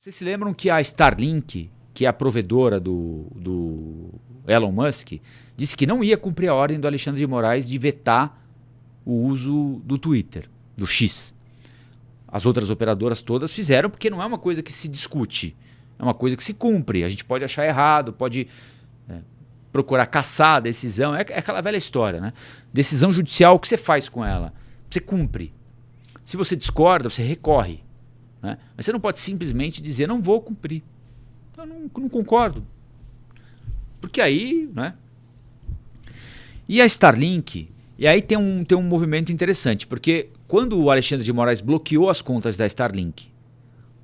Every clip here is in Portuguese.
Vocês se lembram que a Starlink, que é a provedora do Elon Musk, disse que não ia cumprir a ordem do Alexandre de Moraes de vetar o uso do Twitter, do X. As outras operadoras todas fizeram porque não é uma coisa que se discute, é uma coisa que se cumpre. A gente pode achar errado, pode procurar caçar a decisão, é aquela velha história, né? Decisão judicial, o que você faz com ela? Você cumpre. Se você discorda, você recorre. Né? Mas você não pode simplesmente dizer, não vou cumprir. Eu não concordo. Porque aí, né? E a Starlink, e aí tem um movimento interessante, porque quando o Alexandre de Moraes bloqueou as contas da Starlink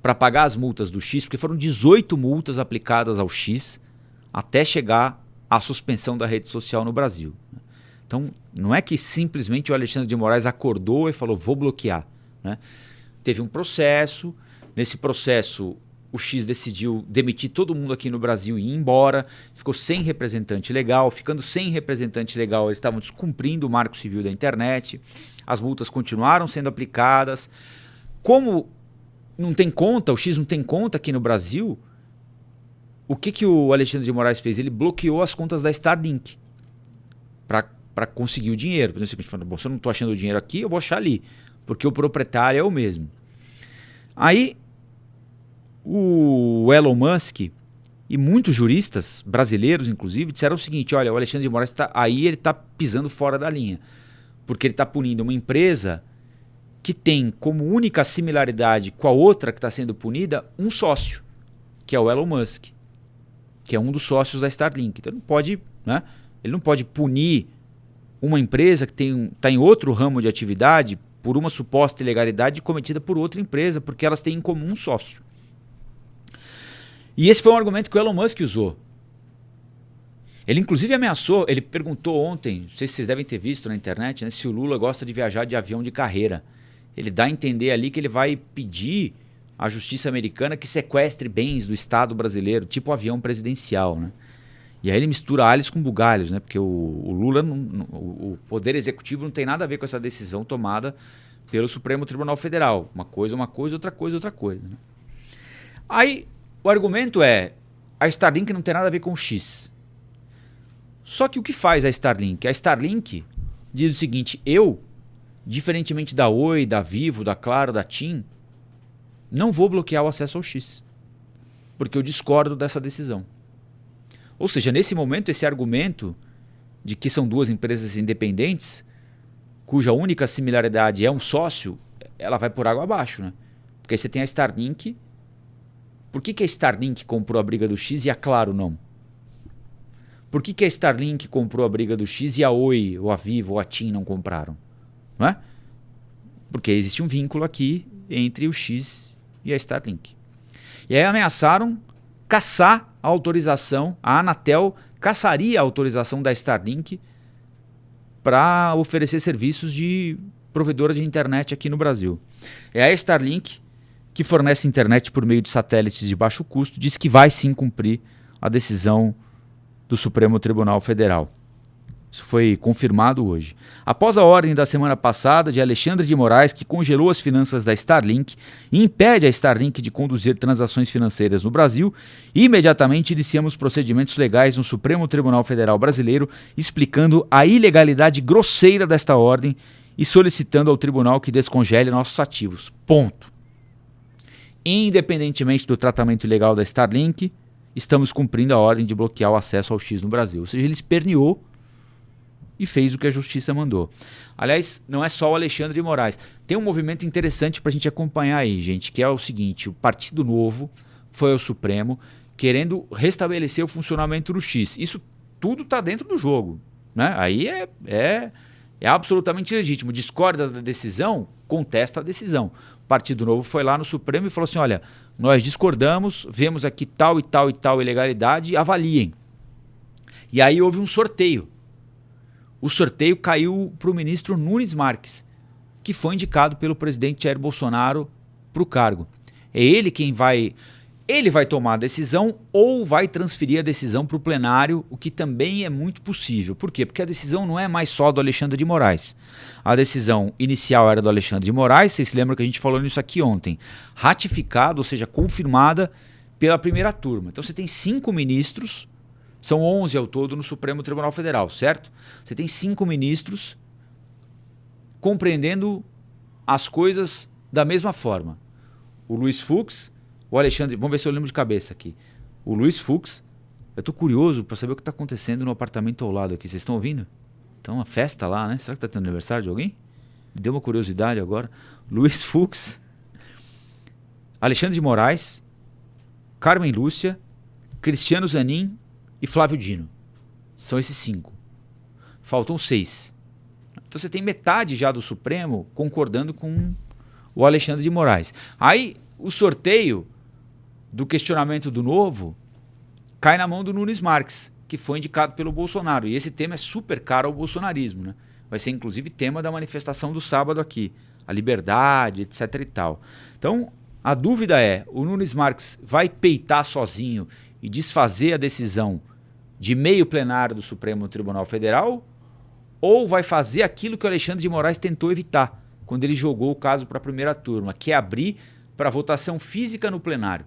para pagar as multas do X, porque foram 18 multas aplicadas ao X até chegar à suspensão da rede social no Brasil. Então, não é que simplesmente o Alexandre de Moraes acordou e falou, vou bloquear. Né? Teve um processo, nesse processo o X decidiu demitir todo mundo aqui no Brasil e ir embora, ficou sem representante legal, ficando sem representante legal eles estavam descumprindo o Marco Civil da internet, as multas continuaram sendo aplicadas. Como não tem conta, o X não tem conta aqui no Brasil, o que o Alexandre de Moraes fez? Ele bloqueou as contas da Starlink para conseguir o dinheiro. Por exemplo, falando, bom, se eu não estou achando o dinheiro aqui, eu vou achar ali, porque o proprietário é o mesmo. Aí o Elon Musk e muitos juristas brasileiros, inclusive, disseram o seguinte, olha, o Alexandre de Moraes ele está pisando fora da linha, porque ele está punindo uma empresa que tem como única similaridade com a outra que está sendo punida um sócio, que é o Elon Musk, que é um dos sócios da Starlink. Então ele não pode punir uma empresa que está em outro ramo de atividade por uma suposta ilegalidade cometida por outra empresa, porque elas têm em comum um sócio. E esse foi um argumento que o Elon Musk usou. Ele inclusive ameaçou, ele perguntou ontem, não sei se vocês devem ter visto na internet, né, se o Lula gosta de viajar de avião de carreira. Ele dá a entender ali que ele vai pedir à justiça americana que sequestre bens do Estado brasileiro, tipo avião presidencial. Né? E aí ele mistura alhos com bugalhos, né? Porque o Lula, o Poder Executivo não tem nada a ver com essa decisão tomada pelo Supremo Tribunal Federal. Uma coisa, outra coisa, outra coisa. Né? Aí o argumento é, a Starlink não tem nada a ver com o X. Só que o que faz a Starlink? A Starlink diz o seguinte, eu, diferentemente da Oi, da Vivo, da Claro, da TIM, não vou bloquear o acesso ao X, porque eu discordo dessa decisão. Ou seja, nesse momento, esse argumento de que são duas empresas independentes, cuja única similaridade é um sócio, ela vai por água abaixo. Né? Porque aí você tem a Starlink. Por que a Starlink comprou a briga do X e a Claro não? Por que a Starlink comprou a briga do X e a Oi, ou a Vivo, ou a TIM não compraram? Não é? Porque existe um vínculo aqui entre o X e a Starlink. E aí ameaçaram caçar a autorização, a Anatel caçaria a autorização da Starlink para oferecer serviços de provedora de internet aqui no Brasil. É a Starlink, que fornece internet por meio de satélites de baixo custo, diz que vai sim cumprir a decisão do Supremo Tribunal Federal. Isso foi confirmado hoje. Após a ordem da semana passada de Alexandre de Moraes, que congelou as finanças da Starlink e impede a Starlink de conduzir transações financeiras no Brasil, imediatamente iniciamos procedimentos legais no Supremo Tribunal Federal Brasileiro, explicando a ilegalidade grosseira desta ordem e solicitando ao tribunal que descongele nossos ativos. Ponto. Independentemente do tratamento ilegal da Starlink, estamos cumprindo a ordem de bloquear o acesso ao X no Brasil. Ou seja, ele esperneou e fez o que a justiça mandou. Aliás, não é só o Alexandre de Moraes. Tem um movimento interessante para a gente acompanhar aí, gente, que é o seguinte, o Partido Novo foi ao Supremo querendo restabelecer o funcionamento do X. Isso tudo está dentro do jogo. Né? Aí é absolutamente legítimo. Discorda da decisão, contesta a decisão. O Partido Novo foi lá no Supremo e falou assim, olha, nós discordamos, vemos aqui tal e tal e tal ilegalidade, avaliem. E aí houve um sorteio. O sorteio caiu para o ministro Nunes Marques, que foi indicado pelo presidente Jair Bolsonaro para o cargo. É ele quem vai ele vai tomar a decisão ou vai transferir a decisão para o plenário, o que também é muito possível. Por quê? Porque a decisão não é mais só do Alexandre de Moraes. A decisão inicial era do Alexandre de Moraes, vocês se lembram que a gente falou nisso aqui ontem. Ratificada, ou seja, confirmada pela primeira turma. Então você tem 5 ministros, são 11 ao todo no Supremo Tribunal Federal, certo? Você tem 5 ministros compreendendo as coisas da mesma forma. O Luiz Fux, o Alexandre, vamos ver se eu lembro de cabeça aqui. O Luiz Fux, eu tô curioso para saber o que está acontecendo no apartamento ao lado aqui. Vocês estão ouvindo? Então, uma festa lá, né? Será que tá tendo aniversário de alguém? Me deu uma curiosidade agora. Luiz Fux, Alexandre de Moraes, Carmen Lúcia, Cristiano Zanin e Flávio Dino. São esses 5. Faltam 6. Então você tem metade já do Supremo concordando com o Alexandre de Moraes. Aí o sorteio do questionamento do Novo cai na mão do Nunes Marques, que foi indicado pelo Bolsonaro. E esse tema é super caro ao bolsonarismo, né? Vai ser inclusive tema da manifestação do sábado aqui. A liberdade, etc e tal. Então, a dúvida é, o Nunes Marques vai peitar sozinho e desfazer a decisão de meio plenário do Supremo Tribunal Federal, ou vai fazer aquilo que o Alexandre de Moraes tentou evitar quando ele jogou o caso para a primeira turma, que é abrir para votação física no plenário,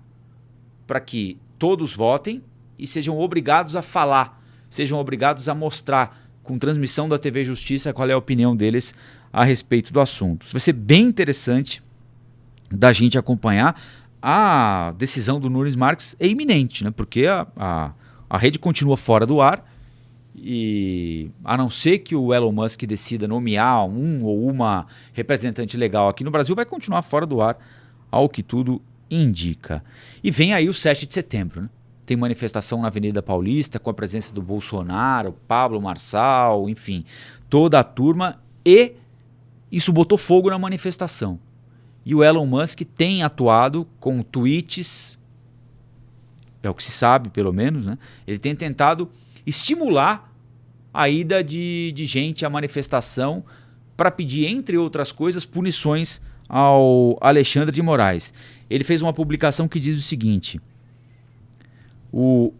para que todos votem e sejam obrigados a falar, sejam obrigados a mostrar com transmissão da TV Justiça qual é a opinião deles a respeito do assunto. Isso vai ser bem interessante da gente acompanhar. A decisão do Nunes Marques é iminente, né? Porque a rede continua fora do ar e, a não ser que o Elon Musk decida nomear um ou uma representante legal aqui no Brasil, vai continuar fora do ar, ao que tudo indica. E vem aí o 7 de setembro, né? Tem manifestação na Avenida Paulista com a presença do Bolsonaro, Pablo Marçal, enfim, toda a turma, e isso botou fogo na manifestação. E o Elon Musk tem atuado com tweets, é o que se sabe pelo menos, né? Ele tem tentado estimular a ida de gente à manifestação para pedir, entre outras coisas, punições ao Alexandre de Moraes. Ele fez uma publicação que diz o seguinte: o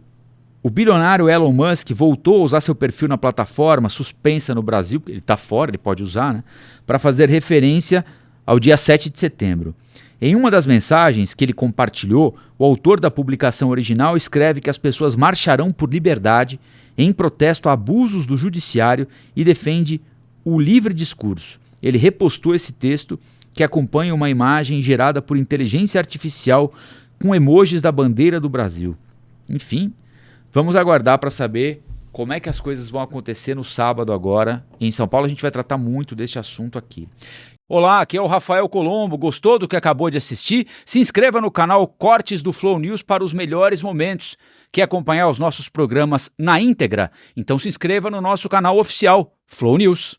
bilionário Elon Musk voltou a usar seu perfil na plataforma suspensa no Brasil, ele está fora, ele pode usar, né, para fazer referência ao dia 7 de setembro. Em uma das mensagens que ele compartilhou, o autor da publicação original escreve que as pessoas marcharão por liberdade em protesto a abusos do judiciário e defende o livre discurso. Ele repostou esse texto, que acompanha uma imagem gerada por inteligência artificial com emojis da bandeira do Brasil. Enfim, vamos aguardar para saber como é que as coisas vão acontecer no sábado agora. Em São Paulo a gente vai tratar muito deste assunto aqui. Olá, aqui é o Rafael Colombo. Gostou do que acabou de assistir? Se inscreva no canal Cortes do Flow News para os melhores momentos. Quer acompanhar os nossos programas na íntegra? Então se inscreva no nosso canal oficial, Flow News.